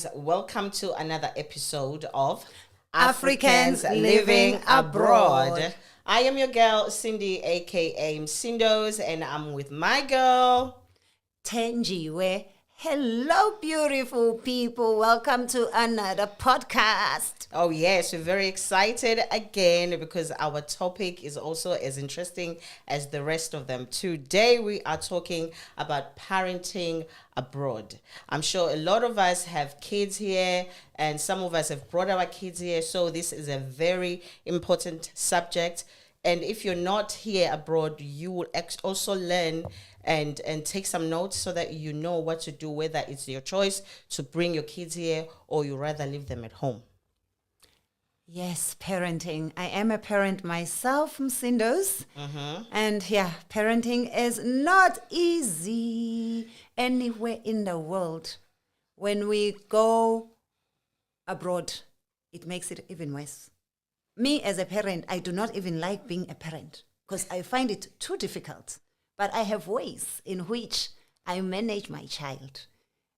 guys, welcome to another episode of Africans Living Abroad. I am your girl, Cindy, aka Msindos, and I'm with my girl, Thenjiwe. Hello, beautiful people. Welcome to another podcast. Oh yes, we're very excited again because our topic is also as interesting as the rest of them. Today we are talking about parenting abroad. I'm sure a lot of us have kids here and some of us have brought our kids here, so this is a very important subject. And if you're not here abroad, you will also learn and take some notes so that you know what to do, whether it's your choice to bring your kids here or you rather leave them at home. Yes, parenting. I am a parent myself, Msindos. And yeah, parenting is not easy anywhere in the world. When we go abroad, it makes it even worse. Me as a parent, I do not even like being a parent because I find it too difficult. But I have ways in which I manage my child.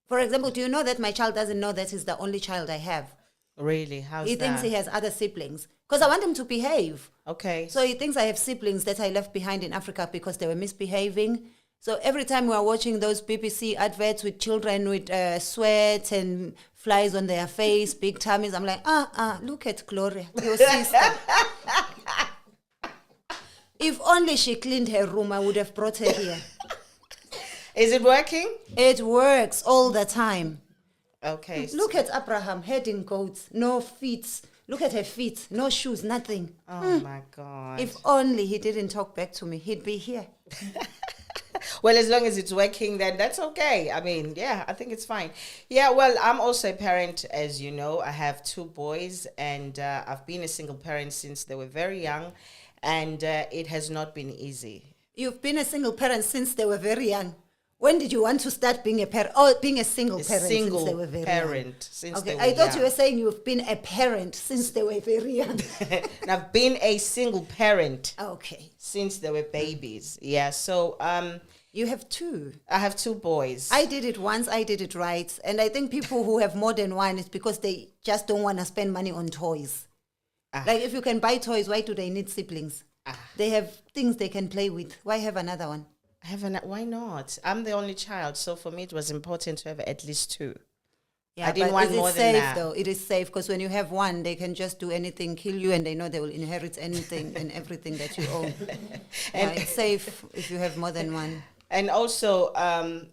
For example, do you know that my child doesn't know that he's the only child I have? Really? How's He that? thinks he has other siblings because I want him to behave. Okay. So he thinks I have siblings that I left behind in Africa because they were misbehaving. So every time we are watching those BBC adverts with children with sweat and flies on their face, big tummies, I'm like, look at Gloria, your sister. If only she cleaned her room, I would have brought her here. Is it working? It works all the time. Okay. Look at Abraham, head in goats, no feet. Look at her feet, no shoes, nothing. Oh my God. If only he didn't talk back to me, he'd be here. Well, as long as it's working, then that's okay. I mean, yeah, I think it's fine. Yeah, well, I'm also a parent, as you know. I have two boys, and I've been a single parent since they were very young, and it has not been easy. You've been a single parent since they were very young. When did you want to start being a parent? Oh, being a single parent since they were very young. Since Okay, they were I thought young. you were saying you've been a parent since they were very young. And I've been a single parent Okay. since they were babies. Yeah, so You have two. I have two boys. I did it once, I did it right. And I think people who have more than one, it's because they just don't want to spend money on toys. Like if you can buy toys, why do they need siblings? They have things they can play with. Why have another one? Why not? I'm the only child, so for me it was important to have at least two. Yeah, I didn't want is more it than safe that. though? It is safe because when you have one, they can just do anything, kill you, and they know they will inherit anything and everything that you own. And it's safe if you have more than one. And also,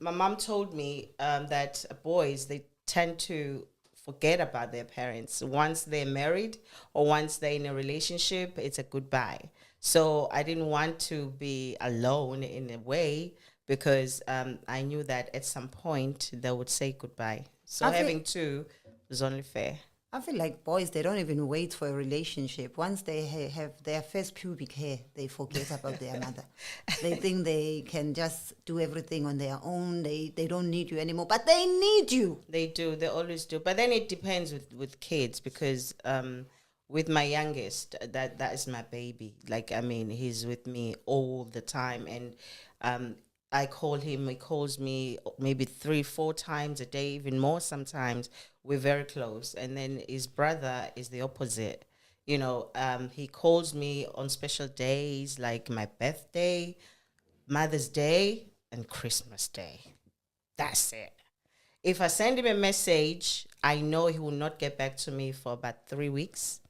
my mom told me that boys, they tend to forget about their parents. Once they're married or once they're in a relationship, it's a goodbye. So I didn't want to be alone in a way because I knew that at some point they would say goodbye. So having two was only fair. I feel like boys, they don't even wait for a relationship. Once they have their first pubic hair, they forget about their mother. They think they can just do everything on their own. They don't need you anymore, but they need you. They do. They always do. But then it depends with kids because with my youngest, that is my baby. Like, I mean, he's with me all the time. And I call him, he calls me maybe 3-4 times a day, even more sometimes. We're very close. And then his brother is the opposite. You know, he calls me on special days like my birthday, Mother's Day, and Christmas Day. That's it. If I send him a message, I know he will not get back to me for about 3 weeks,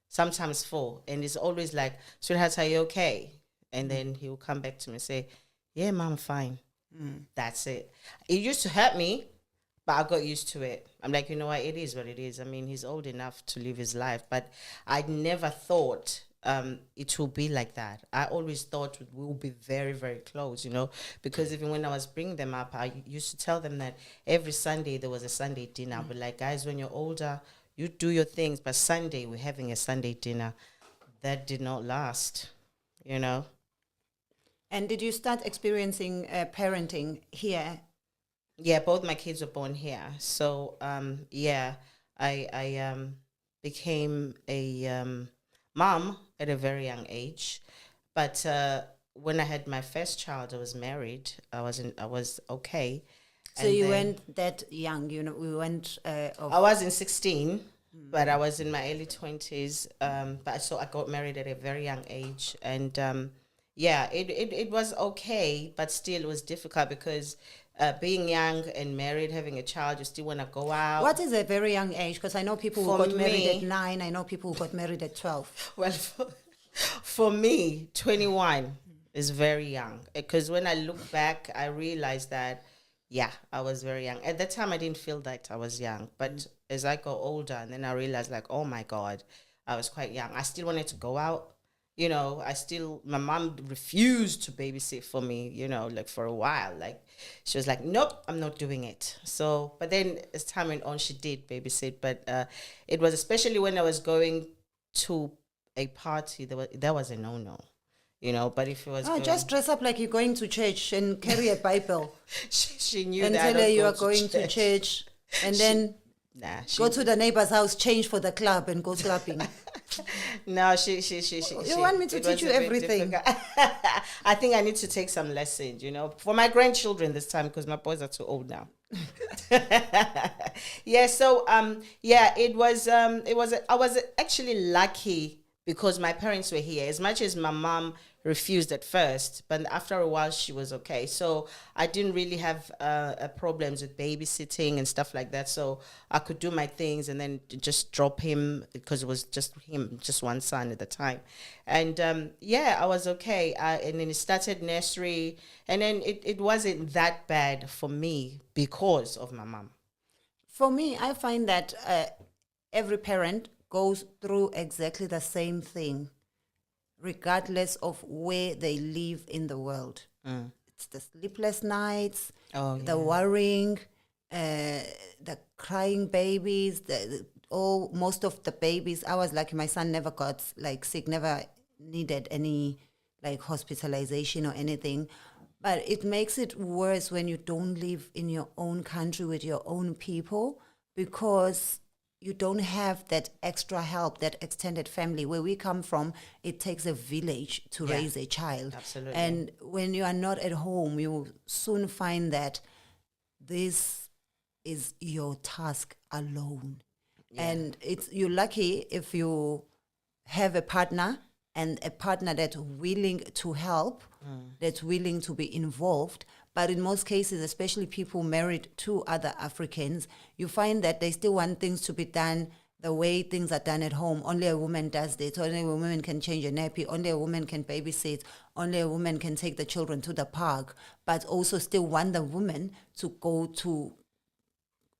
sometimes 4. And it's always like, sweetheart, are you okay? And then he will come back to me and say, yeah, Mom, fine. That's it. It used to hurt me, but I got used to it. I'm like, you know what? It is what it is. I mean, he's old enough to live his life, but I never thought it will be like that. I always thought we will be very, very close, you know, because even when I was bringing them up, I used to tell them that every Sunday there was a Sunday dinner. I'd be like, guys, when you're older, you do your things, but Sunday we're having a Sunday dinner. That did not last, you know. And did you start experiencing parenting here? Yeah, both my kids were born here. So, I became a mom at a very young age. But when I had my first child, I was married. I was okay. So you went that young, we went I wasn't 16, but I was in my early 20s. But so I got married at a very young age. And it was okay, but still it was difficult because being young and married, having a child, you still want to go out. What is a very young age? Because I know people who got married at 9. I know people who got married at 12. Well, for me, 21 is very young. Because when I look back, I realized that, I was very young. At that time, I didn't feel that I was young. But as I got older, and then I realized, like, oh, my God, I was quite young. I still wanted to go out. My mom refused to babysit for me, like for a while. Like, she was like, nope, I'm not doing it. So, but then as time went on, she did babysit. But it was especially when I was going to a party, that was a no-no. But if it was just dress up like you're going to church and carry a Bible. she knew and that. And tell her you are going to church. And then go to the neighbor's house, change for the club, and go clubbing. No, she. You want me to teach you everything? I think I need to take some lessons, for my grandchildren this time, because my boys are too old now. It was. I was actually lucky because my parents were here. As much as my mom refused at first, but after a while she was okay. So I didn't really have problems with babysitting and stuff like that. So I could do my things and then just drop him, because it was just him, just one son at the time. And I was okay. And then it started nursery, and then it wasn't that bad for me because of my mom. For me, I find that every parent goes through exactly the same thing, regardless of where they live in the world. It's the sleepless nights, the worrying, the crying babies, most of the babies. I was lucky, my son never got sick, never needed any hospitalization or anything. But it makes it worse when you don't live in your own country with your own people, because you don't have that extra help, that extended family. Where we come from, it takes a village to raise a child. Absolutely. And when you are not at home, you soon find that this is your task alone. Yeah. And you're lucky if you have a partner, and a partner that's willing to help, that's willing to be involved. But in most cases, especially people married to other Africans, you find that they still want things to be done the way things are done at home. Only a woman does this. Only a woman can change a nappy. Only a woman can babysit. Only a woman can take the children to the park. But also still want the woman to go to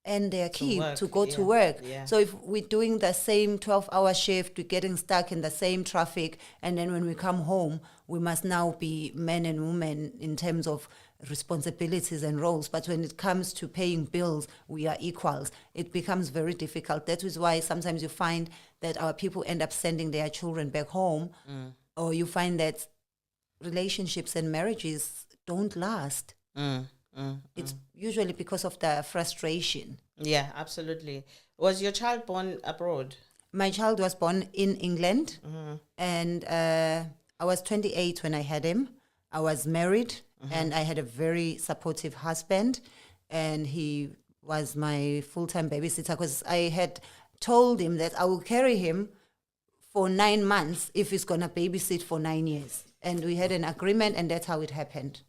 and their kid to go to work. Yeah. So if we're doing the same 12-hour shift, we're getting stuck in the same traffic, and then when we come home, we must now be men and women in terms of responsibilities and roles. But when it comes to paying bills, we are equals. It becomes very difficult. That is why sometimes you find that our people end up sending their children back home, or you find that relationships and marriages don't last. It's usually because of the frustration. Yeah, absolutely. Was your child born abroad? My child was born in England, and I was 28 when I had him. I was married, and I had a very supportive husband, and he was my full-time babysitter, because I had told him that I will carry him for 9 months if he's going to babysit for 9 years. And we had an agreement, and that's how it happened.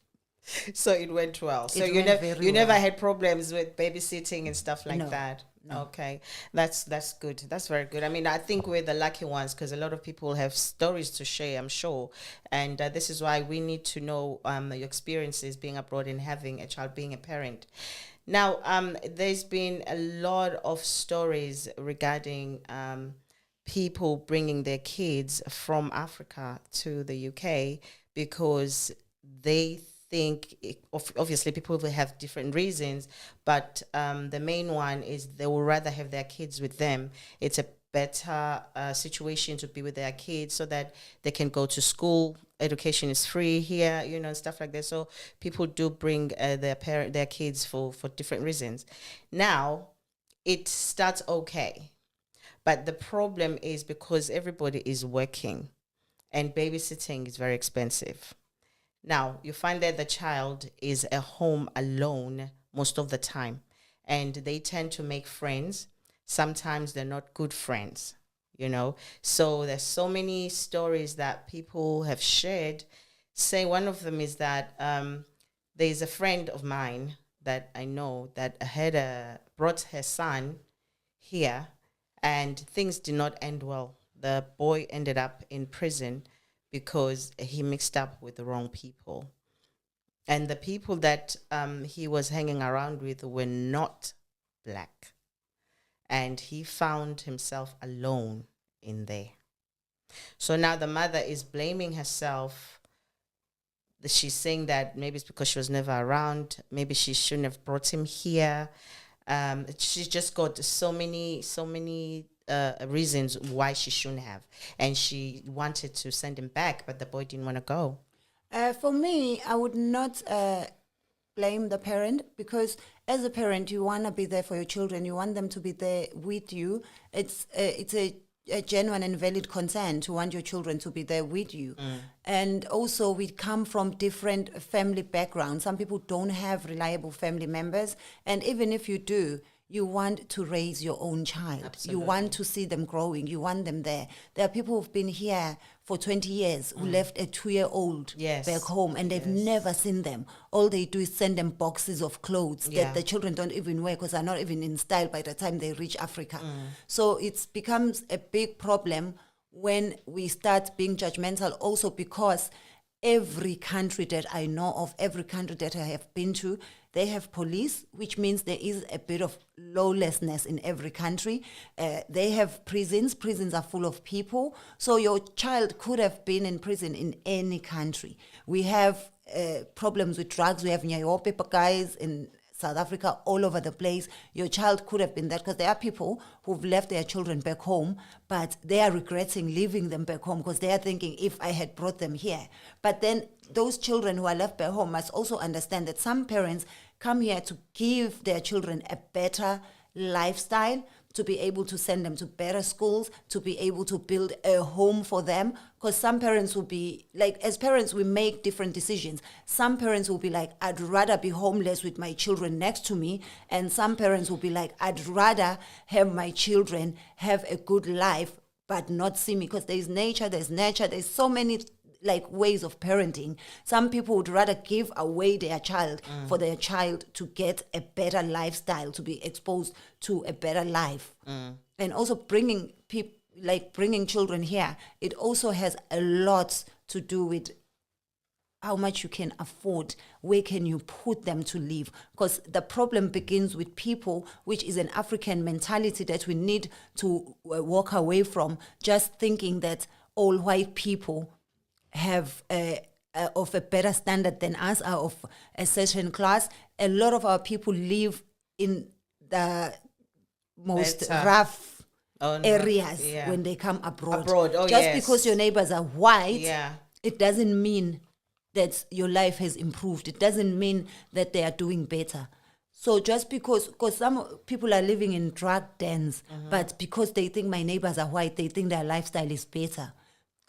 So it went well. So you never had problems with babysitting and stuff like that? No. Okay. That's good. That's very good. I mean, I think we're the lucky ones, because a lot of people have stories to share, I'm sure. And this is why we need to know your experiences being abroad and having a child, being a parent. Now, there's been a lot of stories regarding people bringing their kids from Africa to the UK because they think, obviously people will have different reasons, but the main one is they will rather have their kids with them. It's a better situation to be with their kids so that they can go to school. Education is free here, and stuff like that. So people do bring their kids for different reasons. Now, it starts okay, but the problem is because everybody is working and babysitting is very expensive. Now, you find that the child is at home alone most of the time. And they tend to make friends. Sometimes they're not good friends, you know. So there's so many stories that people have shared. Say one of them is that there's a friend of mine that I know that brought her son here, and things did not end well. The boy ended up in prison because he mixed up with the wrong people. And the people that he was hanging around with were not black. And he found himself alone in there. So now the mother is blaming herself. She's saying that maybe it's because she was never around. Maybe she shouldn't have brought him here. She's just got so many reasons why she shouldn't have. And she wanted to send him back, but the boy didn't want to go. For me, I would not blame the parent, because as a parent, you want to be there for your children. You want them to be there with you. It's a genuine and valid concern to want your children to be there with you. And also, we come from different family backgrounds. Some people don't have reliable family members. And even if you do, you want to raise your own child. Absolutely. You want to see them growing. You want them there. There are people who've been here for 20 years who left a 2-year-old back home, and they've never seen them. All they do is send them boxes of clothes that the children don't even wear because they're not even in style by the time they reach Africa. So it becomes a big problem when we start being judgmental, also because every country that I know of, every country that I have been to, they have police, which means there is a bit of lawlessness in every country. They have prisons. Prisons are full of people. So your child could have been in prison in any country. We have problems with drugs. We have Nyayope guys in South Africa, all over the place. Your child could have been that, because there are people who've left their children back home, but they are regretting leaving them back home because they are thinking, if I had brought them here. But then those children who are left back home must also understand that some parents come here to give their children a better lifestyle, to be able to send them to better schools, to be able to build a home for them. Because some parents will be like, as parents, we make different decisions. Some parents will be like, I'd rather be homeless with my children next to me. And some parents will be like, I'd rather have my children have a good life, but not see me. Because there's nature, there's so many like ways of parenting. Some people would rather give away their child for their child to get a better lifestyle, to be exposed to a better life. And also bringing children here, it also has a lot to do with how much you can afford, where can you put them to live. Because the problem begins with people, which is an African mentality that we need to walk away from, just thinking that all white people have of a better standard than us, are of a certain class. A lot of our people live in the most rough areas when they come abroad. Just because your neighbors are white, it doesn't mean that your life has improved. It doesn't mean that they are doing better. So just because some people are living in drug dens, but because they think my neighbors are white, they think their lifestyle is better.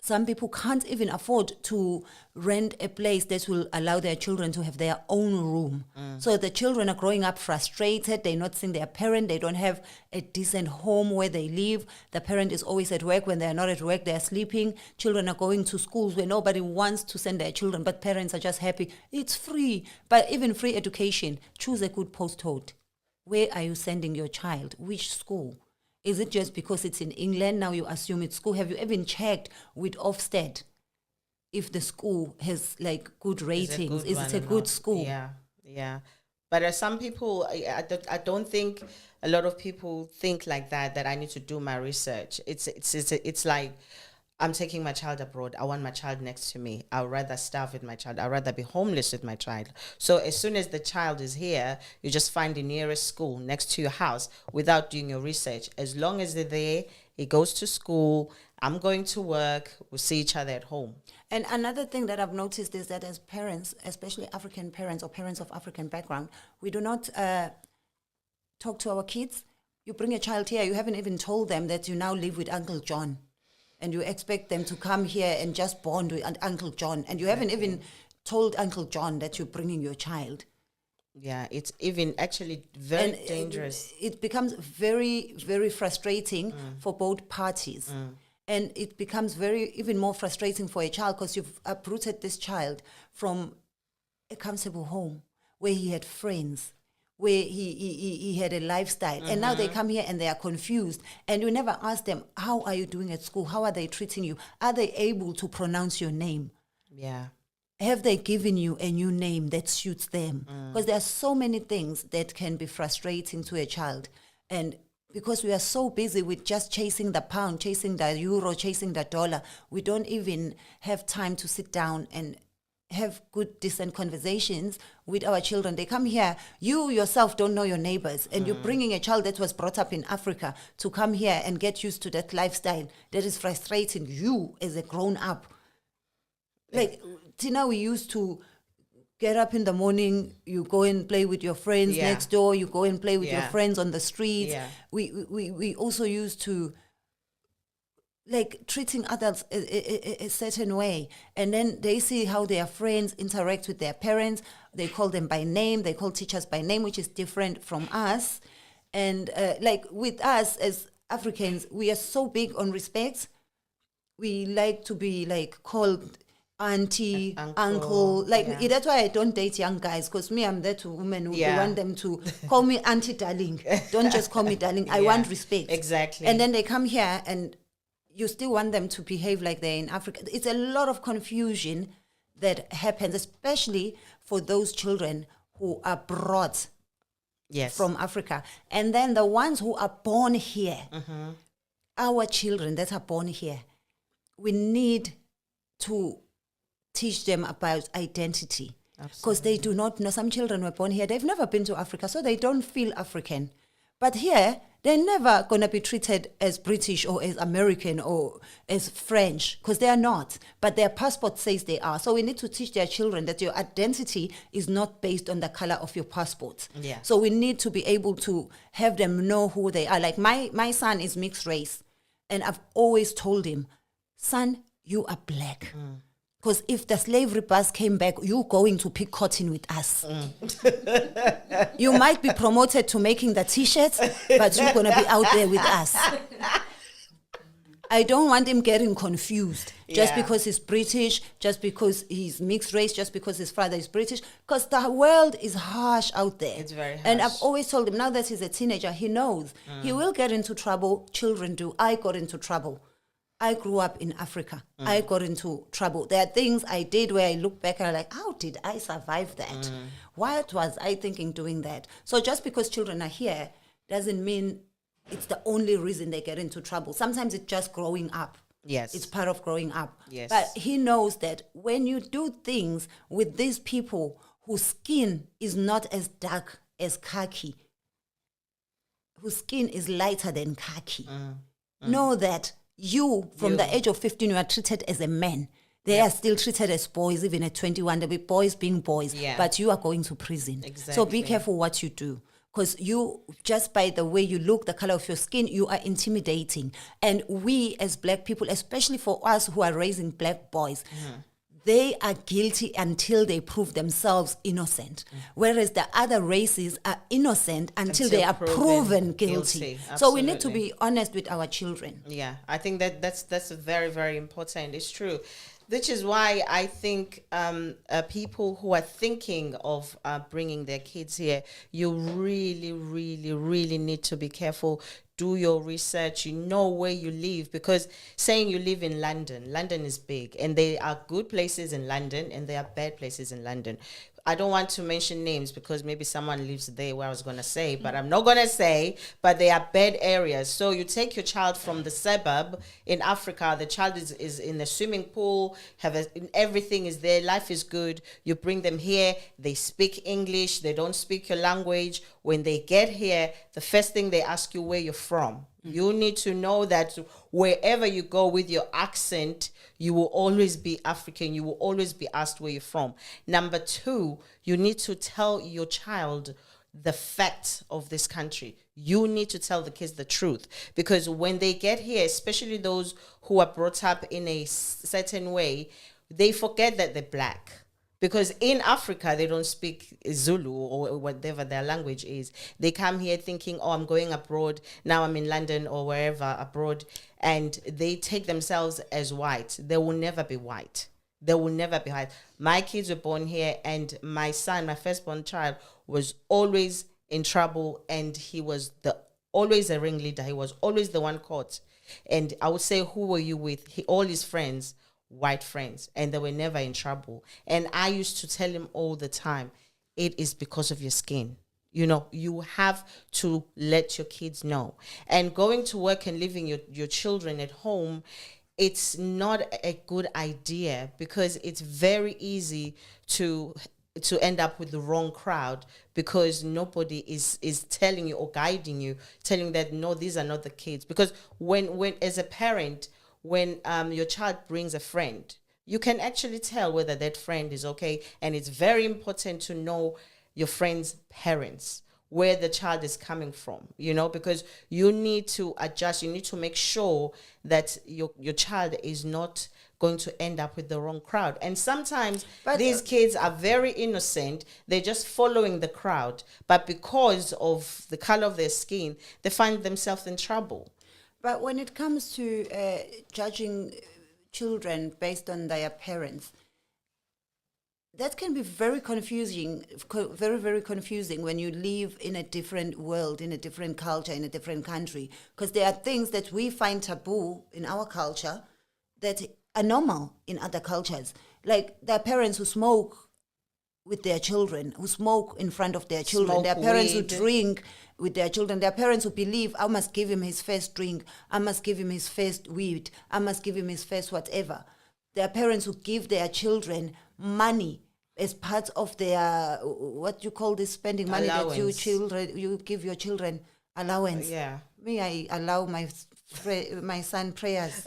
Some people can't even afford to rent a place that will allow their children to have their own room. So the children are growing up frustrated. They're not seeing their parent. They don't have a decent home where they live. The parent is always at work. When they're not at work, they're sleeping. Children are going to schools where nobody wants to send their children, but parents are just happy. It's free. But even free education, choose a good postcode. Where are you sending your child? Which school? Is it just because it's in England, now you assume it's school? Have you even checked with Ofsted if the school has like good ratings? Is it a good school? Yeah. But some people, I don't think a lot of people think like that I need to do my research. It's like, I'm taking my child abroad. I want my child next to me. I'd rather starve with my child. I'd rather be homeless with my child. So as soon as the child is here, you just find the nearest school next to your house without doing your research. As long as they're there, he goes to school, I'm going to work, we'll see each other at home. And another thing that I've noticed is that as parents, especially African parents or parents of African background, we do not talk to our kids. You bring a child here, you haven't even told them that you now live with Uncle John. And you expect them to come here and just bond with Uncle John. And you haven't even told Uncle John that you're bringing your child. Yeah, it's even actually very And dangerous. it becomes very, very frustrating for both parties. And it becomes even more frustrating for a child because you've uprooted this child from a comfortable home where he had friends, where he had a lifestyle. And now they come here and they are confused. And you never ask them, how are you doing at school? How are they treating you? Are they able to pronounce your name? Yeah. Have they given you a new name that suits them? Because there are so many things that can be frustrating to a child. And because we are so busy with just chasing the pound, chasing the euro, chasing the dollar, we don't even have time to sit down and have good, decent conversations with our children. They come here, you yourself don't know your neighbors, and you're bringing a child that was brought up in Africa to come here and get used to that lifestyle. That is frustrating you as a grown up. Like, Tina, we used to get up in the morning, you go and play with your friends next door, you go and play with your friends on the streets. Yeah. We also used to, like, treating adults a certain way. And then they see how their friends interact with their parents. They call them by name. They call teachers by name, which is different from us. And like with us as Africans, we are so big on respect. We like to be like called auntie, uncle. Like that's why I don't date young guys, because me, I'm that woman who want them to call me auntie darling. Don't just call me darling. I want respect. Exactly. And then they come here and you still want them to behave like they're in Africa. It's a lot of confusion that happens, especially for those children who are brought from Africa. And then the ones who are born here, our children that are born here, we need to teach them about identity, because they do not know. Some children were born here, they've never been to Africa, so they don't feel African. But here, they're never going to be treated as British or as American or as French, because they are not. But their passport says they are. So we need to teach their children that your identity is not based on the color of your passport. Yeah. So we need to be able to have them know who they are. Like my son is mixed race, and I've always told him, son, you are black. Because if the slavery bus came back, you're going to pick cotton with us. You might be promoted to making the T-shirts, but you're going to be out there with us. I don't want him getting confused just because he's British, just because he's mixed race, just because his father is British. Because the world is harsh out there. It's very harsh. And I've always told him, now that he's a teenager, he knows. He will get into trouble. Children do. I got into trouble. I grew up in Africa. I got into trouble. There are things I did where I look back and I'm like, how did I survive that? What was I thinking doing that? So just because children are here doesn't mean it's the only reason they get into trouble. Sometimes it's just growing up. Yes. It's part of growing up. Yes. But he knows that when you do things with these people whose skin is not as dark as khaki, whose skin is lighter than khaki, know that you, from the age of 15, you are treated as a man. They are still treated as boys, even at 21. They'll be boys being boys. Yeah. But you are going to prison. Exactly. So be careful what you do. Because you, just by the way you look, the color of your skin, you are intimidating. And we as black people, especially for us who are raising black boys, they are guilty until they prove themselves innocent. Whereas the other races are innocent until they are proven guilty. So we need to be honest with our children. Yeah, I think that's very, very important. It's true. Which is why I think people who are thinking of bringing their kids here, you really, really, really need to be careful. Do your research, where you live, because saying you live in London is big, and there are good places in London and there are bad places in London. I don't want to mention names because maybe someone lives there where I was going to say, but I'm not going to say, but they are bad areas. So you take your child from the suburb in Africa, the child is in the swimming pool, everything is there, life is good. You bring them here, they speak English, they don't speak your language. When they get here, the first thing they ask you where you're from. You need to know that wherever you go with your accent, you will always be African. You will always be asked where you're from. Number two, you need to tell your child the facts of this country. You need to tell the kids the truth. Because when they get here, especially those who are brought up in a certain way, they forget that they're black. Because in Africa, they don't speak Zulu or whatever their language is. They come here thinking, oh, I'm going abroad. Now I'm in London or wherever abroad. And they take themselves as white. They will never be white. They will never be white. My kids were born here, and my son, my firstborn child, was always in trouble, and he was always a ringleader. He was always the one caught. And I would say, who were you with? All his friends, white friends, and they were never in trouble. And I used to tell him all the time, it is because of your skin. You know, you have to let your kids know. And going to work and leaving your children at home, it's not a good idea, because it's very easy to end up with the wrong crowd, because nobody is telling you or guiding you, telling that, no, these are not the kids. Because when as a parent, when your child brings a friend, you can actually tell whether that friend is okay. And it's very important to know your friend's parents, where the child is coming from, because you need to adjust. You need to make sure that your child is not going to end up with the wrong crowd. And sometimes these kids are very innocent. They're just following the crowd. But because of the color of their skin, they find themselves in trouble. But when it comes to judging children based on their parents, that can be very confusing, very, very confusing when you live in a different world, in a different culture, in a different country. Because there are things that we find taboo in our culture that are normal in other cultures. Like there are parents who smoke with their children, who smoke in front of their children. There are parents who drink with their children. There are parents who believe, I must give him his first drink, I must give him his first weed, I must give him his first whatever. There are parents who give their children money as part of their, what you call this, spending money allowance. That you give your children allowance. Yeah. Me, I allow my son prayers.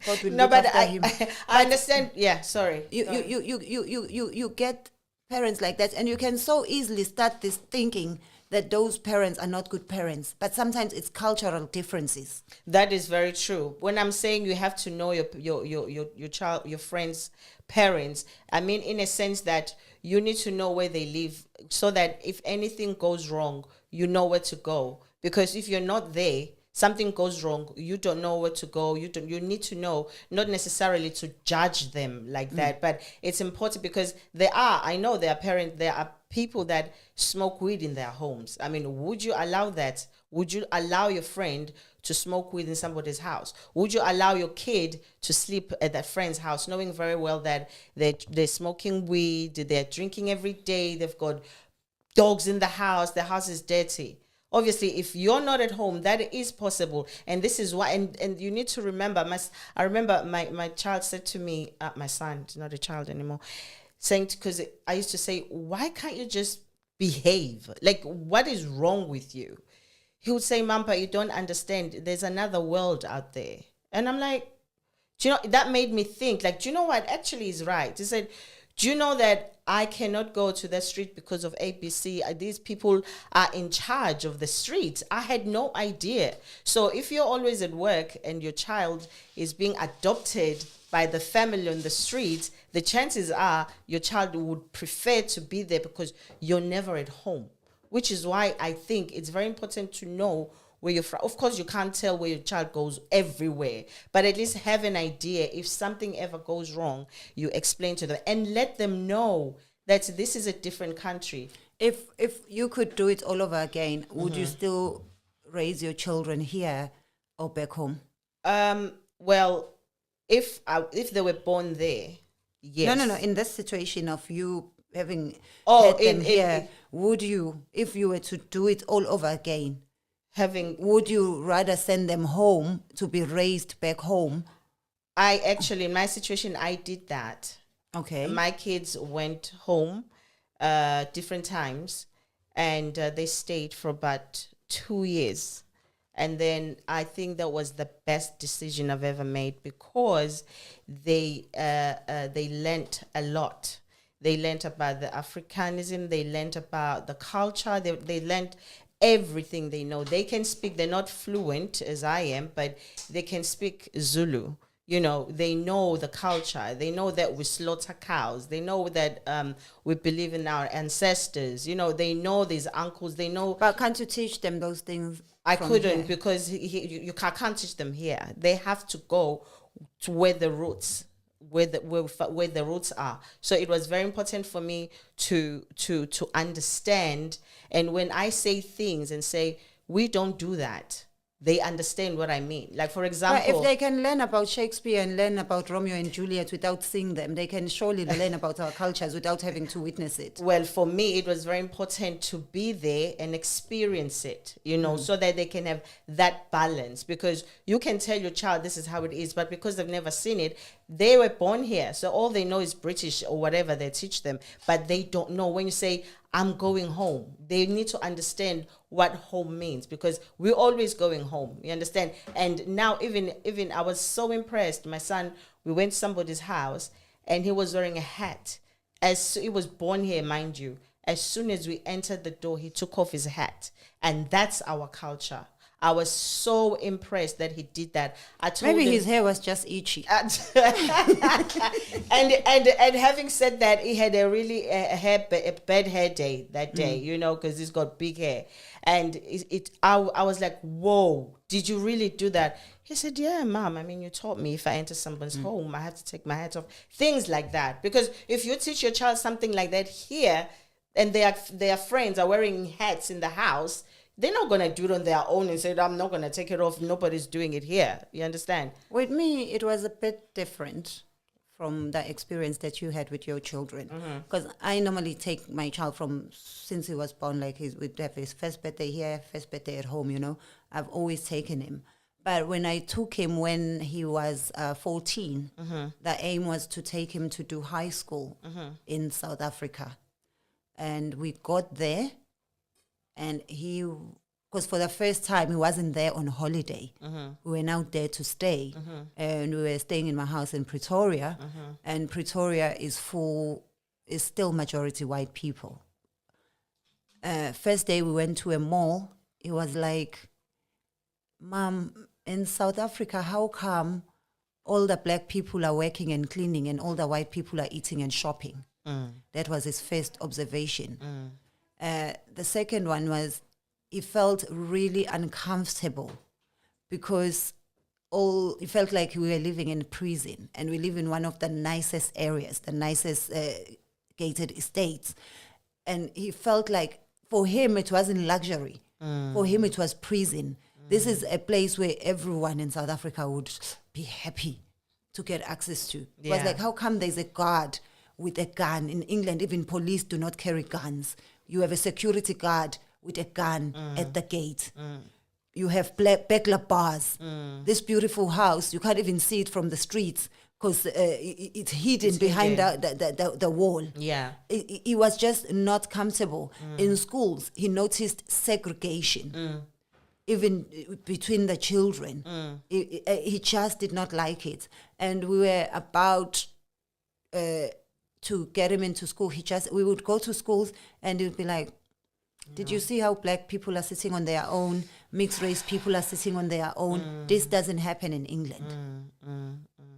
God will No, look but after him. I understand. Yeah, sorry. You get parents like that, and you can so easily start this thinking that those parents are not good parents. But sometimes it's cultural differences. That is very true. When I'm saying you have to know your child, your friends' parents, I mean in a sense that you need to know where they live, so that if anything goes wrong, you know where to go. Because if you're not there, something goes wrong, you don't know where to go. You need to know, not necessarily to judge them like that, but it's important, because there are people that smoke weed in their homes. I mean, would you allow that? Would you allow your friend to smoke weed in somebody's house? Would you allow your kid to sleep at their friend's house, knowing very well that they're smoking weed, they're drinking every day, they've got dogs in the house is dirty? Obviously, if you're not at home, that is possible. And this is why, and you need to remember, I remember my child said to me, my son, he's not a child anymore, saying, because I used to say, why can't you just behave? Like, what is wrong with you? He would say, Mampa, you don't understand. There's another world out there. And I'm like, do you know, that made me think, like, do you know what? Actually, he's right. He said, do you know that I cannot go to the street because of ABC? These people are in charge of the streets. I had no idea. So if you're always at work and your child is being adopted by the family on the streets, the chances are your child would prefer to be there, because you're never at home. Which is why I think it's very important to know where you're from. Of course, you can't tell where your child goes everywhere, but at least have an idea. If something ever goes wrong, you explain to them and let them know that this is a different country. If you could do it all over again, would you still raise your children here or back home? Well, if they were born there, yes. No. In this situation of you having had them here, would you, if you were to do it all over again, would you rather send them home to be raised back home? I actually, in my situation, I did that. Okay. My kids went home different times, and they stayed for about 2 years. And then I think that was the best decision I've ever made, because they learnt a lot. They learnt about the Africanism. They learnt about the culture. They learnt everything they know. They can speak. They're not fluent as I am, but they can speak Zulu. You know, they know the culture. They know that we slaughter cows. They know that we believe in our ancestors. You know, they know these uncles. They know. But can't you teach them those things? I couldn't here? because you can't teach them here. They have to go to where the roots, where the roots are. So it was very important for me to understand. And when I say things and say we don't do that, they understand what I mean. Like, for example... But if they can learn about Shakespeare and learn about Romeo and Juliet without seeing them, they can surely learn about our cultures without having to witness it. Well, for me, it was very important to be there and experience it, you know, so that they can have that balance. Because you can tell your child this is how it is, but because they've never seen it, they were born here. So all they know is British or whatever they teach them. But they don't know. When you say, I'm going home, they need to understand what home means, because we're always going home. You understand? And now even I was so impressed. My son, we went to somebody's house and he was wearing a hat. He was born here, mind you. As soon as we entered the door, he took off his hat. And that's our culture. I was so impressed that he did that. I told Maybe him, his hair was just itchy. and having said that, he had a really a bad hair day that day, you know, because he's got big hair. And I was like, whoa, did you really do that? He said, yeah, Mom. I mean, you taught me if I enter someone's home, I have to take my hat off. Things like that. Because if you teach your child something like that here, and their friends are wearing hats in the house, they're not going to do it on their own and say, I'm not going to take it off. Nobody's doing it here. You understand? With me, it was a bit different from the experience that you had with your children. Because I normally take my child since he was born, like we'd have his first birthday here, first birthday at home, you know. I've always taken him. But when I took him when he was 14, the aim was to take him to do high school in South Africa. And we got there. And because for the first time, he wasn't there on holiday. We were out there to stay. And we were staying in my house in Pretoria. And Pretoria is still majority white people. First day we went to a mall. It was like, Mom, in South Africa, how come all the black people are working and cleaning and all the white people are eating and shopping? That was his first observation. The second one was he felt really uncomfortable because he felt like we were living in prison, and we live in one of the nicest areas, the nicest gated estates. And he felt like for him it wasn't luxury. For him it was prison. This is a place where everyone in South Africa would be happy to get access to. It was like, how come there's a guard with a gun? In England, even police do not carry guns. You have a security guard with a gun at the gate. You have burglar bars. This beautiful house, you can't even see it from the streets because it's hidden behind the wall. Yeah, he was just not comfortable. In schools, he noticed segregation, even between the children. He just did not like it. And we were about... to get him into school, we would go to schools and it would be like, did you see how black people are sitting on their own? Mixed race people are sitting on their own. This doesn't happen in England.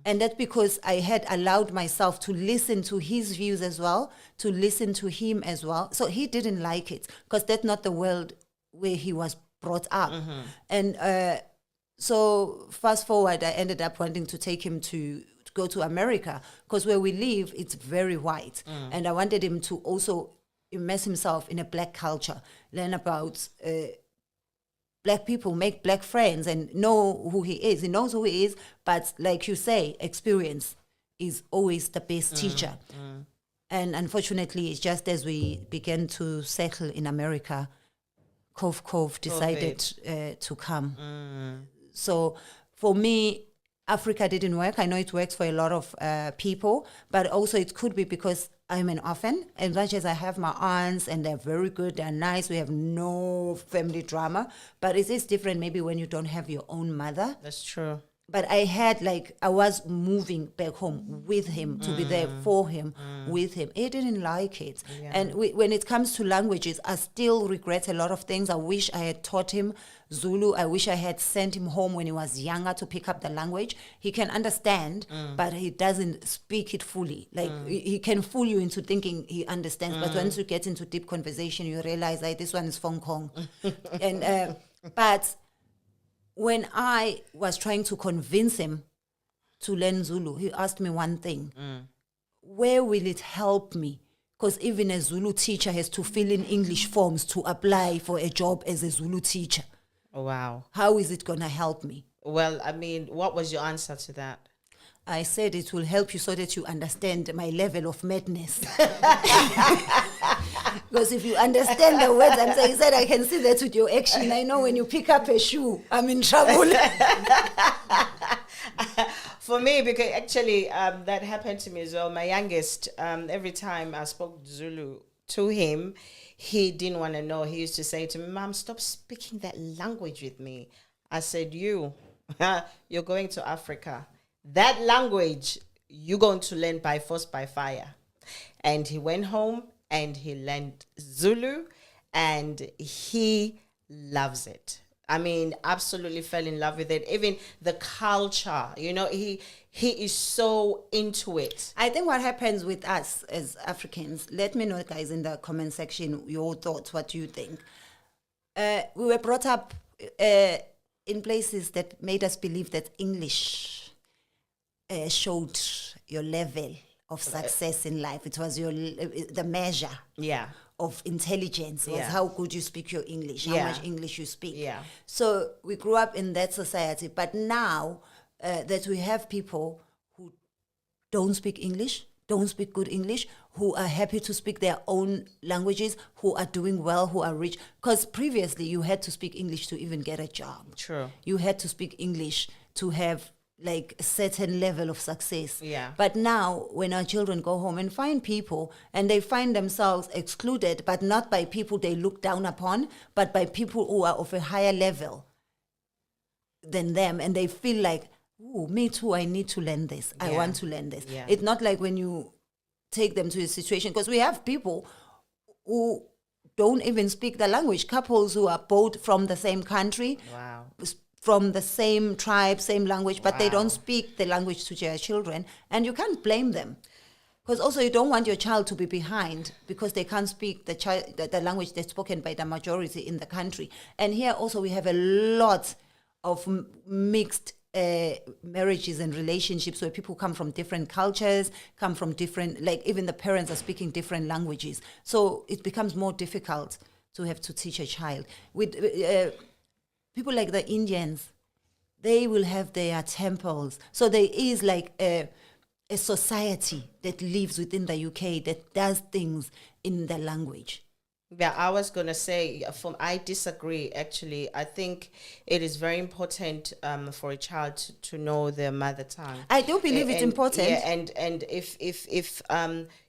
And that's because I had allowed myself to listen to his views as well, to listen to him as well. So he didn't like it because that's not the world where he was brought up. And so fast forward, I ended up wanting to take him to go to America because where we live, it's very white. And I wanted him to also immerse himself in a black culture, learn about black people, make black friends and know who he is. He knows who he is, but like you say, experience is always the best teacher. And unfortunately, it's just as we began to settle in America, COVID decided to come. So for me, Africa didn't work. I know it works for a lot of people, but also it could be because I'm an orphan. As much as I have my aunts and they're very good, they're nice, we have no family drama, but it is different maybe when you don't have your own mother. That's true. but I was moving back home with him to be there for him, with him. He didn't like it. Yeah. And when it comes to languages, I still regret a lot of things. I wish I had taught him Zulu. I wish I had sent him home when he was younger to pick up the language. He can understand, but he doesn't speak it fully. He can fool you into thinking he understands, but once you get into deep conversation, you realize this one is Fong Kong. And but when I was trying to convince him to learn Zulu, he asked me one thing. Where will it help me? Because even a Zulu teacher has to fill in English forms to apply for a job as a Zulu teacher. Oh, wow. How is it going to help me? Well, I mean, what was your answer to that? I said it will help you so that you understand my level of madness. Because if you understand the words I'm saying, he said, I can see that with your action. I know when you pick up a shoe, I'm in trouble. For me, because actually that happened to me as well. My youngest, every time I spoke Zulu to him, he didn't want to know. He used to say to me, Mom, stop speaking that language with me. I said, you're going to Africa. That language you're going to learn by force, by fire. And he went home and he learned Zulu and he loves it. I mean, absolutely fell in love with it. Even the culture, he is so into it. I think what happens with us as Africans, let me know, guys, in the comment section, your thoughts, what you think. We were brought up in places that made us believe that English showed your level of success in life. It was the measure of intelligence was how good you speak your English, how much English you speak. Yeah. So we grew up in that society. But now that we have people who don't speak English, don't speak good English, who are happy to speak their own languages, who are doing well, who are rich. Because previously you had to speak English to even get a job. True. You had to speak English to have a certain level of success. Yeah. But now when our children go home and find people and they find themselves excluded, but not by people they look down upon, but by people who are of a higher level than them, and they feel like, ooh, me too, I need to learn this. I want to learn this. Yeah. It's not like when you take them to a situation, because we have people who don't even speak the language, couples who are both from the same country. Wow. From the same tribe, same language, but they don't speak the language to their children. And you can't blame them. Because also you don't want your child to be behind because they can't speak the language that's spoken by the majority in the country. And here also we have a lot of mixed marriages and relationships where people come from different cultures, come from different, even the parents are speaking different languages. So it becomes more difficult to have to teach a child. With people like the Indians, they will have their temples. So there is a society that lives within the UK that does things in the language. Yeah, I was going to say, I disagree, actually. I think it is very important for a child to know their mother tongue. I do believe it's important. Yeah, and if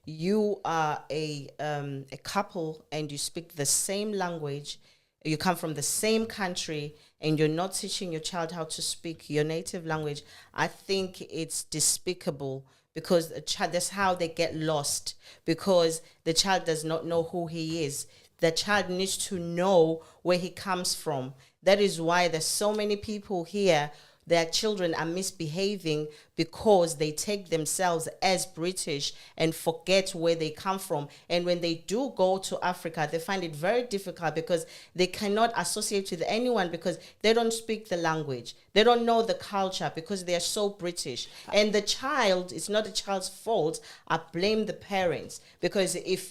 you are a couple and you speak the same language, you come from the same country, and you're not teaching your child how to speak your native language, I think it's despicable, because that's how they get lost, because the child does not know who he is. The child needs to know where he comes from. That is why there's so many people here, their children are misbehaving because they take themselves as British and forget where they come from. And when they do go to Africa, they find it very difficult because they cannot associate with anyone because they don't speak the language. They don't know the culture because they are so British. And the child, it's not the child's fault. I blame the parents, because if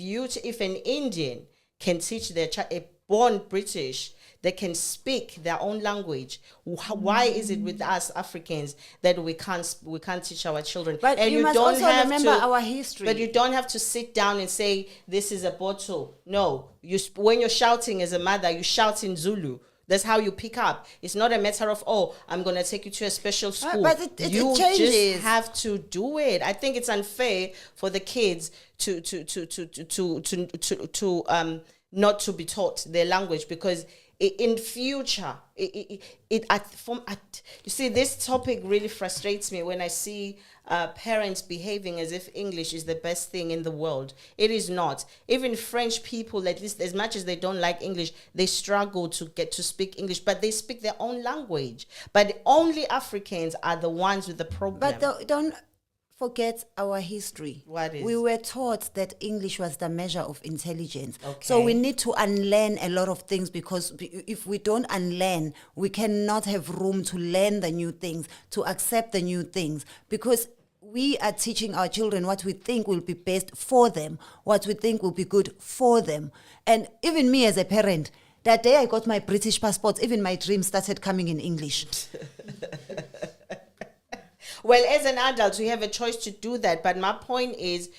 an Indian can teach their child, a born British, they can speak their own language. Why is it with us Africans that we can't teach our children? But and you must don't also have remember our history. But you don't have to sit down and say, this is a bottle. No, when you're shouting as a mother, you shout in Zulu. That's how you pick up. It's not a matter of, I'm going to take you to a special school. But it changes. Just have to do it. I think it's unfair for the kids to not to be taught their language, because in future, you see, this topic really frustrates me when I see parents behaving as if English is the best thing in the world. It is not. Even French people, at least as much as they don't like English, they struggle to get to speak English, but they speak their own language. But only Africans are the ones with the problem. But don't forget our history. What is? We were taught that English was the measure of intelligence. Okay. So we need to unlearn a lot of things, because if we don't unlearn, we cannot have room to learn the new things, to accept the new things, because we are teaching our children what we think will be best for them, what we think will be good for them. And even me as a parent, that day I got my British passport, even my dreams started coming in English. Well, as an adult, we have a choice to do that. But my point is,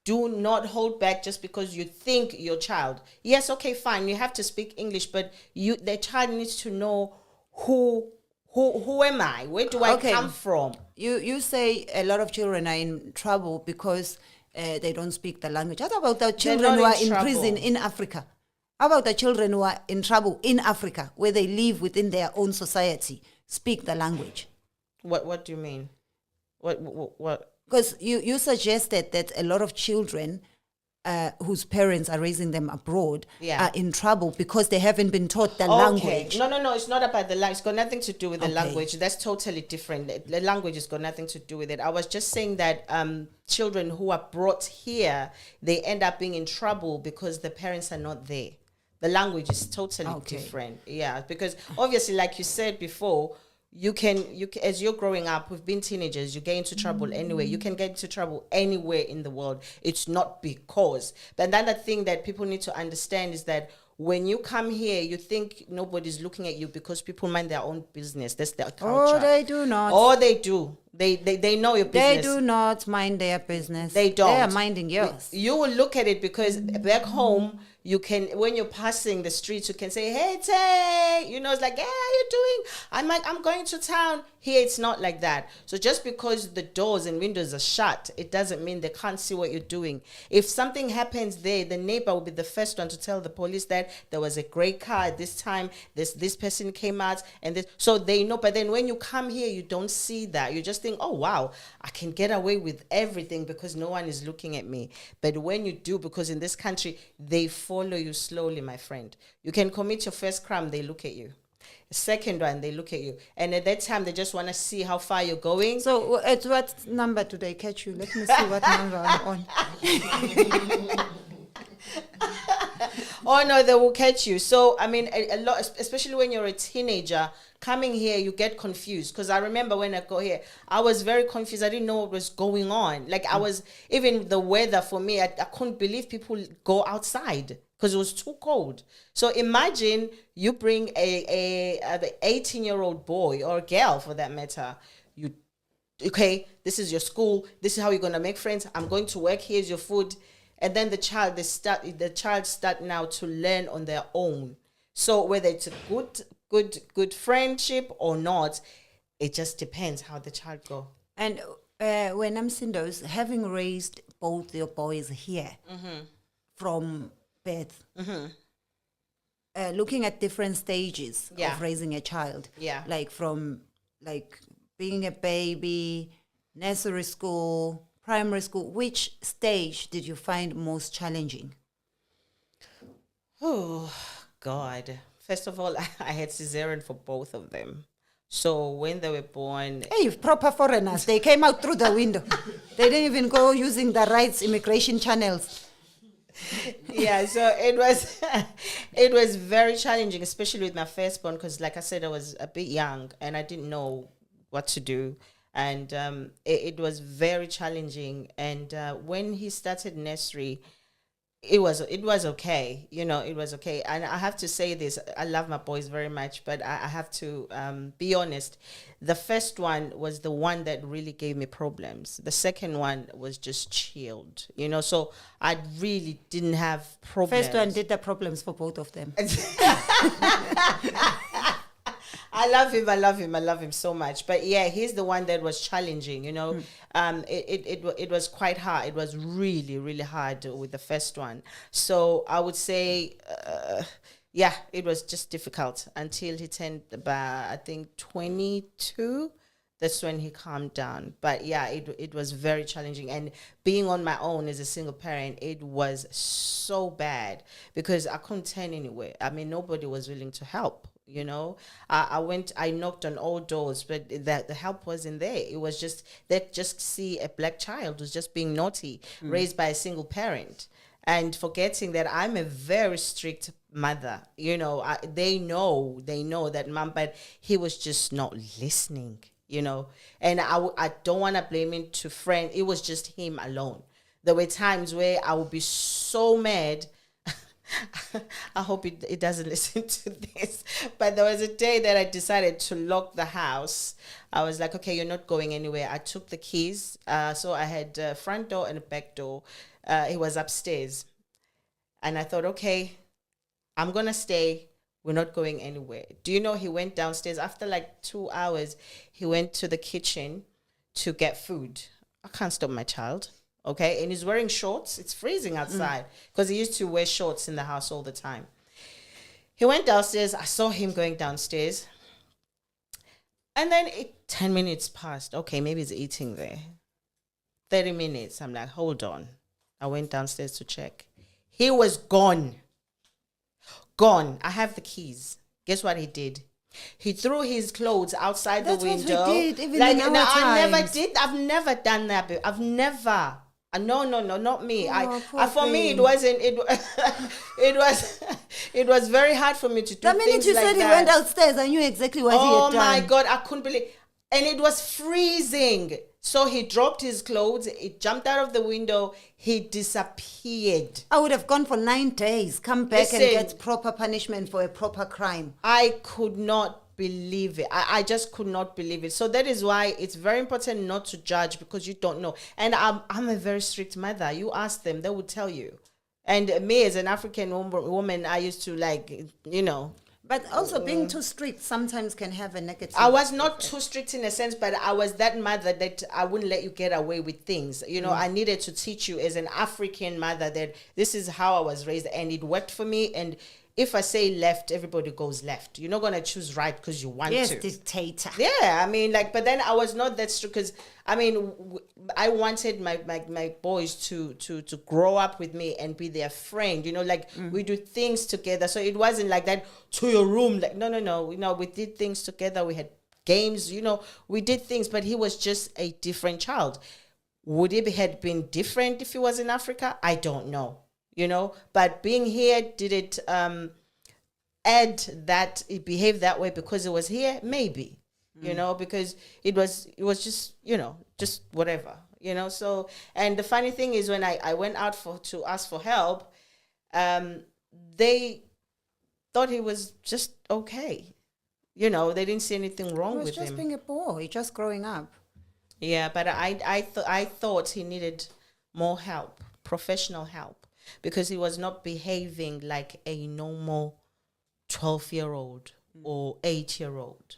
do not hold back just because you think your child. Yes, okay, fine. You have to speak English, but the child needs to know who am I? Where do I come from? You say a lot of children are in trouble because they don't speak the language. How about the children who are in prison in Africa? How about the children who are in trouble in Africa, where they live within their own society, speak the language? What do you mean? What? Because you suggested that a lot of children whose parents are raising them abroad are in trouble because they haven't been taught the language. No, it's not about the language. It's got nothing to do with the language. That's totally different. The language has got nothing to do with it. I was just saying that children who are brought here, they end up being in trouble because the parents are not there. The language is totally different. Yeah, because obviously, like you said before, you can as you're growing up, we've been teenagers, you get into trouble anyway. You can get into trouble anywhere in the world. It's not because. But another thing that people need to understand is that when you come here, you think nobody's looking at you because people mind their own business. That's their culture. Oh, they do not. Oh, they do. They know your business. They do not mind their business. They don't. They are minding yours. You will look at it because back home, you can, when you're passing the streets, you can say, "Hey, Tay," it's like, "Hey, how you doing? I'm going to town." Here, it's not like that. So just because the doors and windows are shut, it doesn't mean they can't see what you're doing. If something happens there, the neighbor will be the first one to tell the police that there was a grey car at this time, this person came out, and this, so they know. But then when you come here, you don't see that. You just think, "Oh, wow, I can get away with everything because no one is looking at me." But when you do, because in this country, they follow you slowly, my friend. You can commit your first crime, they look at you. The second one, they look at you. And at that time, they just want to see how far you're going. So at what number do they catch you? Let me see what number I'm on. Oh, no, they will catch you. So, I mean, a lot, especially when you're a teenager, coming here, you get confused. Because I remember when I got here, I was very confused. I didn't know what was going on. Like, I was, even the weather for me, I couldn't believe people go outside because it was too cold. So imagine you bring a 18-year-old boy or girl, for that matter. This is your school. This is how you're going to make friends. I'm going to work. Here's your food. And then the child start now to learn on their own. So whether it's a good friendship or not, it just depends how the child go. And when Msindos, having raised both your boys here from birth, looking at different stages of raising a child, like from being a baby, nursery school, primary school, which stage did you find most challenging? Oh, God. First of all, I had cesarean for both of them. So when they were born... Hey, proper foreigners. They came out through the window. They didn't even go using the right immigration channels. Yeah, so it was very challenging, especially with my firstborn, because like I said, I was a bit young and I didn't know what to do. And it was very challenging. And when he started nursery, it was okay. It was okay. And I have to say this, I love my boys very much, but I have to be honest. The first one was the one that really gave me problems. The second one was just chilled, so I really didn't have problems. First one did the problems for both of them. I love him so much. But yeah, he's the one that was challenging, It was quite hard. It was really, really hard with the first one. So I would say yeah, it was just difficult until he turned about, I think, 22. That's when he calmed down. But yeah, it was very challenging. And being on my own as a single parent, it was so bad because I couldn't turn anywhere. I mean, nobody was willing to help. You know, I knocked on all doors, but the help wasn't there. It was just that just see a black child who's just being naughty, raised by a single parent, and forgetting that I'm a very strict mother. You know, they know that mom, but he was just not listening. You know, and I don't want to blame him to friend. It was just him alone. There were times where I would be so mad. I hope it doesn't listen to this. But there was a day that I decided to lock the house. I was like, okay, you're not going anywhere. I took the keys. So I had a front door and a back door. He was upstairs. And I thought, okay, I'm going to stay. We're not going anywhere. Do you know he went downstairs after like 2 hours? He went to the kitchen to get food. I can't stop my child. Okay, and he's wearing shorts. It's freezing outside because he used to wear shorts in the house all the time. He went downstairs. I saw him going downstairs. And then 10 minutes passed. Okay, maybe he's eating there. 30 minutes. I'm like, hold on. I went downstairs to check. He was gone. Gone. I have the keys. Guess what he did? He threw his clothes outside the window. That's what we did, even in our times. I never did. I've never done that. I've never. No, not me. For me, it wasn't. It was very hard for me to do the minute things you like said that. He went downstairs, I knew exactly what he had done. Oh my God, I couldn't believe. And it was freezing. So he dropped his clothes. He jumped out of the window. He disappeared. I would have gone for 9 days. Come back Listen, and get proper punishment for a proper crime. I could not believe it. I just could not believe it. So that is why it's very important not to judge because you don't know. And I'm a very strict mother. You ask them, they will tell you. And me as an African woman, I used to But also being too strict sometimes can have a negative I was not too strict in a sense, but I was that mother that I wouldn't let you get away with things. You know, I needed to teach you as an African mother that this is how I was raised and it worked for me. And if I say left, everybody goes left. You're not going to choose right because you want to. Yes, dictator. Yeah, I mean, but then I was not that strict because, I mean, I wanted my boys to grow up with me and be their friend, we do things together. So it wasn't like that to your room. Like, no, we did things together. We had games, we did things, but he was just a different child. Would it have been different if he was in Africa? I don't know. But being here, did it add that it behaved that way because it was here? Maybe, because it was just, just whatever, So, and the funny thing is when I went out to ask for help, they thought he was just okay. They didn't see anything wrong with him. He was just being a boy, just growing up. Yeah, but I thought he needed more help, professional help. Because he was not behaving like a normal 12-year-old or 8-year-old.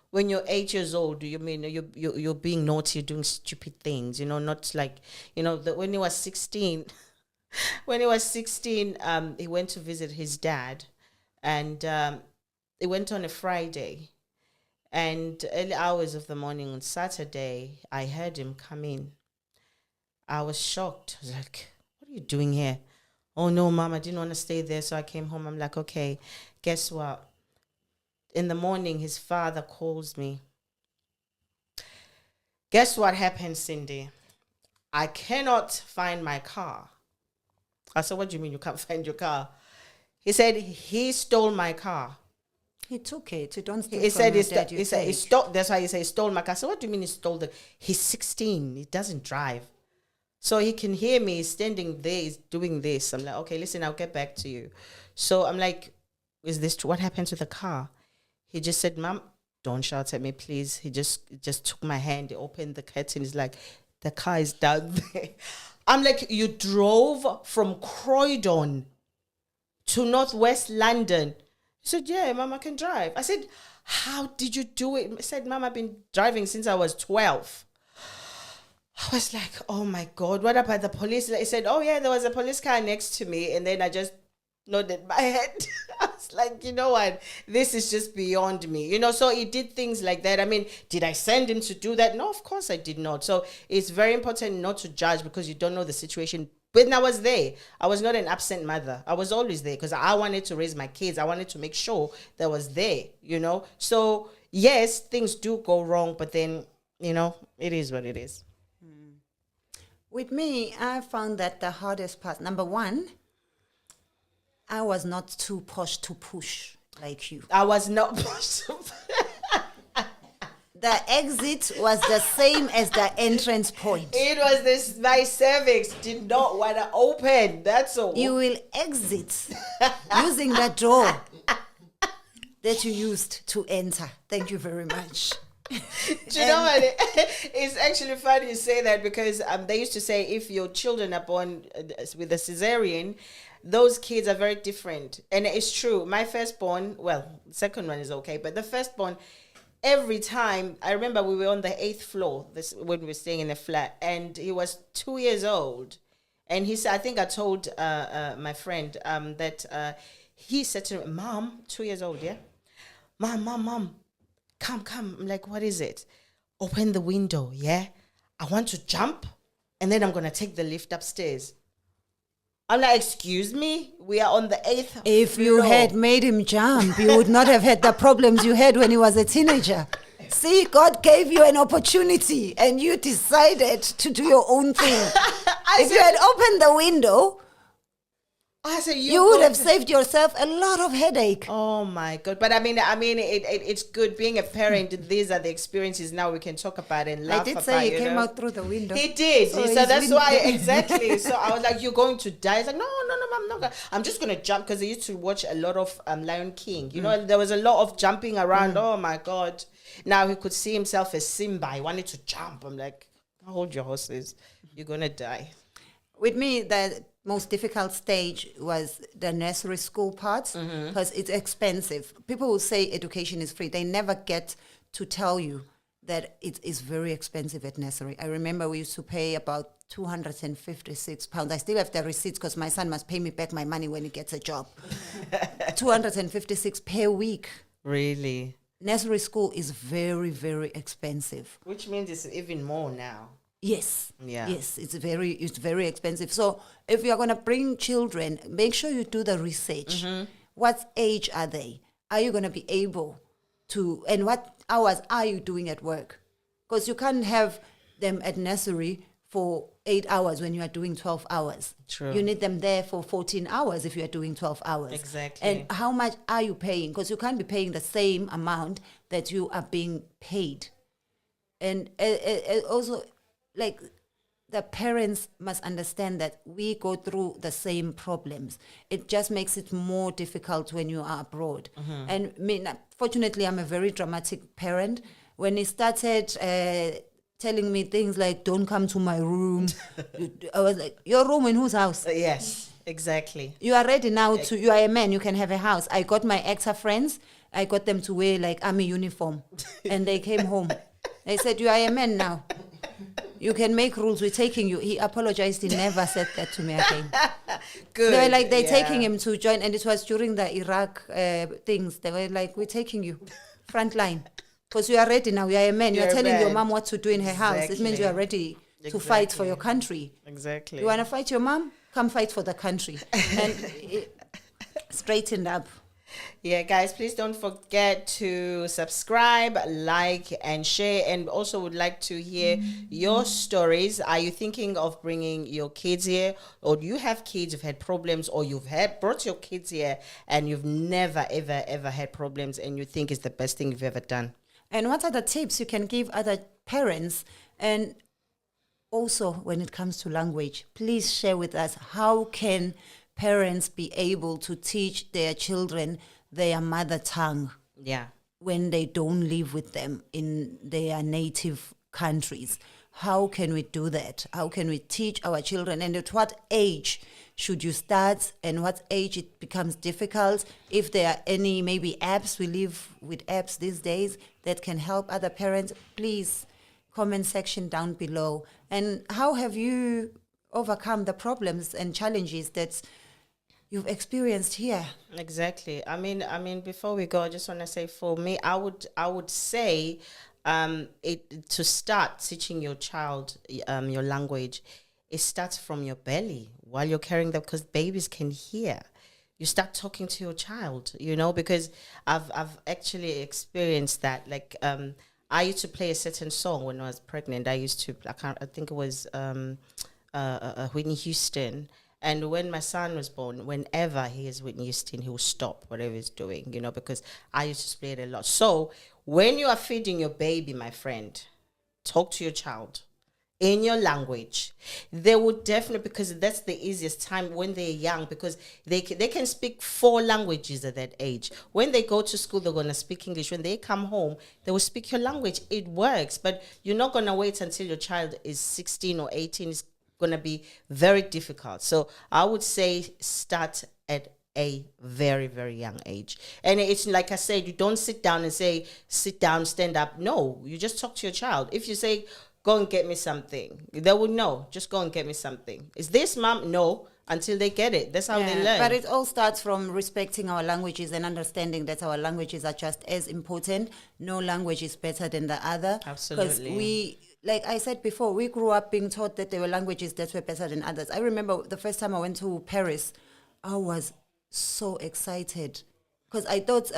When you're 8 years old, you mean you're being naughty, you're doing stupid things. Not like when he was 16. When he was 16, he went to visit his dad, and he went on a Friday, and early hours of the morning on Saturday, I heard him come in. I was shocked. I was like, what are you doing here? Oh no, Mom, I didn't want to stay there, so I came home. I'm like, okay, guess what? In the morning, his father calls me. Guess what happened, Cindy? I cannot find my car. I said, what do you mean you can't find your car? He said he stole my car. He took it. You don't steal He said from your dad, he said he stole. That's why he said he stole my car. I said, what do you mean he stole He's 16. He doesn't drive. So he can hear me standing there, he's doing this. I'm like, okay, listen, I'll get back to you. So I'm like, is this true? What happened to the car? He just said, Mom, don't shout at me, please. He just took my hand, he opened the curtain. He's like, the car is down there. I'm like, you drove from Croydon to Northwest London? He said, yeah, Mom, I can drive. I said, how did you do it? He said, Mom, I've been driving since I was 12. I was like, oh my God, what about the police? He said, oh yeah, there was a police car next to me. And then I just nodded my head. I was like, you know what, this is just beyond me, you know. So he did things like that. I mean, did I send him to do that? No, of course I did not. So it's very important not to judge because you don't know the situation. When I was there, I was not an absent mother. I was always there because I wanted to raise my kids. I wanted to make sure that I was there, you know. So yes, things do go wrong, but then, you know, it is what it is. With me, I found that the hardest part, number one, I was not too posh to push like you. I was not. The exit was the same as the entrance point. It was this, my cervix did not want to open. That's all. You will exit using the door that you used to enter. Thank you very much. Do you know what? It's actually funny you say that because they used to say if your children are born with a cesarean, those kids are very different. And it's true. My firstborn, well, the second one is okay, but the firstborn, every time, I remember we were on the 8th floor when we were staying in a flat, and he was 2 years old. And he said, I think I told my friend that he said to me, Mom, 2 years old, yeah? Mom, come. I'm like, what is it? Open the window, yeah? I want to jump, and then I'm going to take the lift upstairs. I'm like, excuse me? We are on the 8th If floor. you had made him jump, you would not have had the problems you had when he was a teenager. See, God gave you an opportunity and you decided to do your own thing. If you had opened the window, I said, you would have saved yourself a lot of headache. Oh my God. But I mean, it's good being a parent. These are the experiences now we can talk about and laugh about. I did say he came out through the window. He did. So that's why, exactly. So I was like, you're going to die. He's like, no, I'm not gonna. I'm just going to jump because I used to watch a lot of Lion King. You know, there was a lot of jumping around. Oh my God. Now he could see himself as Simba. He wanted to jump. I'm like, hold your horses. You're going to die. With me, the most difficult stage was the nursery school part because it's expensive. People will say education is free. They never get to tell you that it is very expensive at nursery. I remember we used to pay about £256. I still have the receipts because my son must pay me back my money when he gets a job. 256 per week. Really? Nursery school is very, very expensive. Which means it's even more now. Yes. Yeah. Yes, it's very expensive. So if you're going to bring children, make sure you do the research. What age are they? Are you going to be able to, and what hours are you doing at work? Because you can't have them at nursery for 8 hours when you are doing 12 hours. True. You need them there for 14 hours if you are doing 12 hours. Exactly. And how much are you paying? Because you can't be paying the same amount that you are being paid. And also, like, the parents must understand that we go through the same problems. It just makes it more difficult when you are abroad. And fortunately, I'm a very dramatic parent. When he started telling me things like, don't come to my room, I was like, your room in whose house? Yes, exactly. You are ready now to, you are a man, you can have a house. I got my actor friends, I got them to wear like army uniform. And they came home. They said, you are a man now. You can make rules. We're taking you. He apologized. He never said that to me again. Good. They were like, they're taking him to join. And it was during the Iraq things. They were like, we're taking you. Front line. Because you are ready now. You are a man. You're telling your mom what to do in her house. It means you are ready to fight for your country. Exactly. You want to fight your mom? Come fight for the country. And straightened up. Yeah, guys, please don't forget to subscribe, like, and share. And also would like to hear your stories. Are you thinking of bringing your kids here? Or do you have kids who've had problems? Or you've brought your kids here and you've never, ever, ever had problems and you think it's the best thing you've ever done? And what are the tips you can give other parents? And also, when it comes to language, please share with us, how can parents be able to teach their children their mother tongue when they don't live with them in their native countries? How can we do that? How can we teach our children? And at what age should you start, and what age it becomes difficult? If there are any maybe apps, we live with apps these days that can help other parents, please comment section down below. And how have you overcome the problems and challenges that you've experienced here. Exactly. I mean, before we go, I just want to say, for me, I would say, it to start teaching your child, your language. It starts from your belly while you're carrying them, because babies can hear. You start talking to your child, you know, because I've actually experienced that. Like, I used to play a certain song when I was pregnant. I used to, I think it was Whitney Houston. And when my son was born, whenever he is Whitney Houston, he will stop whatever he's doing, you know, because I used to play it a lot. So when you are feeding your baby, my friend, talk to your child in your language. They would definitely, because that's the easiest time when they're young, because they can speak 4 languages at that age. When they go to school, they're going to speak English. When they come home, they will speak your language. It works, but you're not going to wait until your child is 16 or 18. It's going to be very difficult. So I would say start at a very, very young age. And it's like I said, you don't sit down and say, sit down, stand up. No, you just talk to your child. If you say, go and get me something, they will know, just go and get me something. Is this, mom? No, until they get it. That's how they learn. But it all starts from respecting our languages and understanding that our languages are just as important. No language is better than the other. Absolutely. Because like I said before, we grew up being taught that there were languages that were better than others. I remember the first time I went to Paris, I was so excited because I thought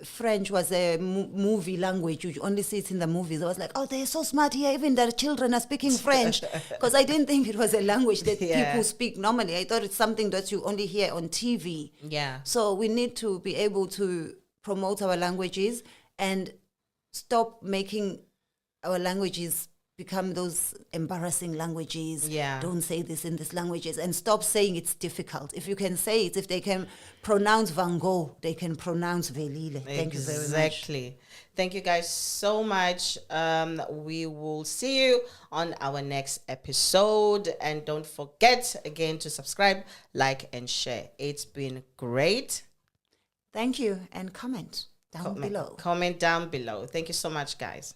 French was a movie language. You only see it in the movies. I was like, oh, they're so smart here. Even the children are speaking French. Because I didn't think it was a language that people speak normally. I thought it's something that you only hear on TV. Yeah. So we need to be able to promote our languages and stop making our languages become those embarrassing languages. Yeah. Don't say this in these languages, and stop saying it's difficult. If you can say it, if they can pronounce Van Gogh, they can pronounce Velile. Thank you very much. Exactly. Thank you guys so much. We will see you on our next episode. And don't forget again to subscribe, like, and share. It's been great. Thank you. And comment down below. Comment down below. Thank you so much, guys.